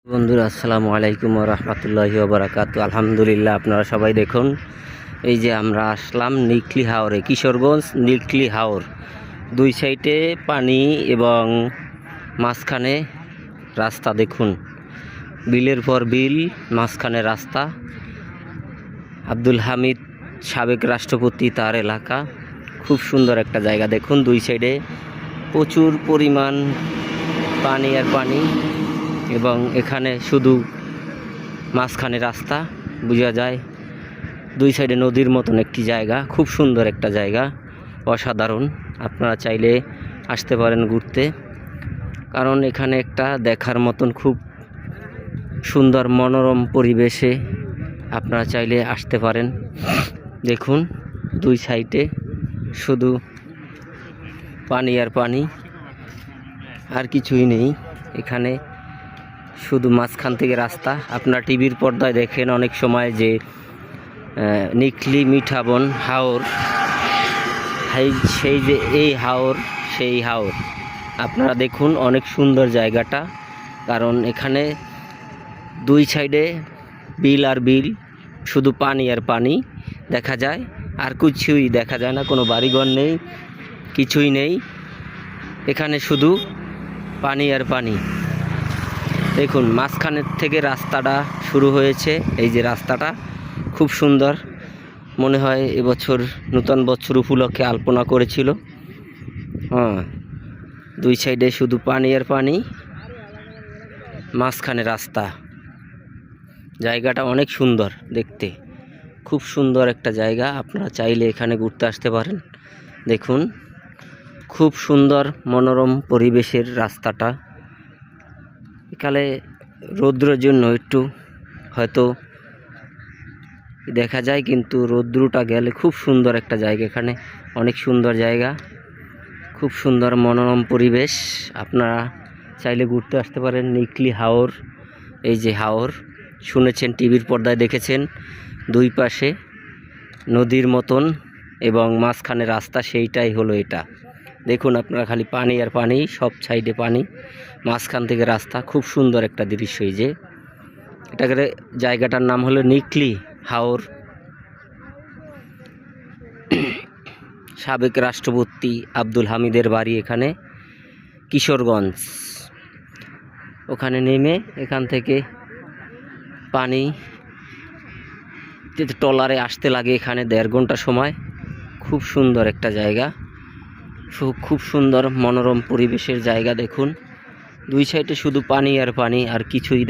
বন্ধুরা আসসালামু আলাইকুম ওয়া রাহমাতুল্লাহি ওয়া বারাকাতুহু। আলহামদুলিল্লাহ, আপনারা সবাই দেখুন, এই যে আমরা আসলাম নিকলি হাওরে, কিশোরগঞ্জ নিকলি হাওর। দুই সাইডে পানি এবং মাঝখানে রাস্তা। দেখুন, বিলের পর বিল, মাঝখানে রাস্তা। আব্দুল হামিদ সাবেক রাষ্ট্রপতি, তার এলাকা। খুব সুন্দর একটা জায়গা। দেখুন, দুই সাইডে প্রচুর পরিমাণ পানি আর পানি, এবং এখানে শুধু মাঝখানে রাস্তা বোঝা যায়। দুই সাইডে নদীর মতন একটি জায়গা, খুব সুন্দর একটা জায়গা, অসাধারণ। আপনারা চাইলে আসতে পারেন ঘুরতে, কারণ এখানে একটা দেখার মতন খুব সুন্দর মনোরম পরিবেশে আপনারা চাইলে আসতে পারেন। দেখুন, দুই সাইডে শুধু পানি আর পানি, আর কিছুই নেই এখানে, শুধু মাঝখান থেকে রাস্তা। আপনার টিভির পর্দায় দেখেন অনেক সময় যে নিকলি মিঠাবন হাওর, সেই যে এই হাওর, সেই হাওর। আপনারা দেখুন, অনেক সুন্দর জায়গাটা, কারণ এখানে দুই সাইডে বিল আর বিল, শুধু পানি আর পানি দেখা যায়, আর কিছুই দেখা যায় না। কোনো বাড়িঘর নেই, কিছুই নেই, এখানে শুধু পানি আর পানি। দেখুন, মাঝখানের থেকে রাস্তাটা শুরু হয়েছে। এই যে রাস্তাটা খুব সুন্দর, মনে হয় এবছর নূতন বছর উপলক্ষে আলপনা করেছিল। দুই সাইডে শুধু পানি আর পানি, মাঝখানে রাস্তা। জায়গাটা অনেক সুন্দর দেখতে, খুব সুন্দর একটা জায়গা। আপনারা চাইলে এখানে ঘুরতে আসতে পারেন। দেখুন, খুব সুন্দর মনোরম পরিবেশের রাস্তাটা। এখানে রৌদ্রের জন্য একটু হয়তো দেখা যায়, কিন্তু রৌদ্রটা গেলে খুব সুন্দর একটা জায়গা। এখানে অনেক সুন্দর জায়গা, খুব সুন্দর মনোরম পরিবেশ। আপনারা চাইলে ঘুরতে আসতে পারেন নিকলি হাওর। এই যে হাওর, শুনেছেন, টিভির পর্দায় দেখেছেন, দুই পাশে নদীর মতন এবং মাঝখানে রাস্তা, সেইটাই হলো এটা। দেখুন আপনারা, খালি পানি আর পানি, সব সাইডে পানি, মাঝখান থেকে রাস্তা। খুব সুন্দর একটা দৃশ্য। এই যে এটাকে, জায়গাটার নাম হলো নিকলি হাওর। সাবেক রাষ্ট্রপতি আব্দুল হামিদের বাড়ি এখানে, কিশোরগঞ্জ। ওখানে নেমে এখান থেকে পানি ট্রলারে আসতে লাগে এখানে 1.5 ঘন্টা সময়। খুব সুন্দর একটা জায়গা, খুব সুন্দর মনোরম পরিবেশের জায়গা। দেখুন, দুই সাইডে শুধু পানি আর পানি, আর কিছুই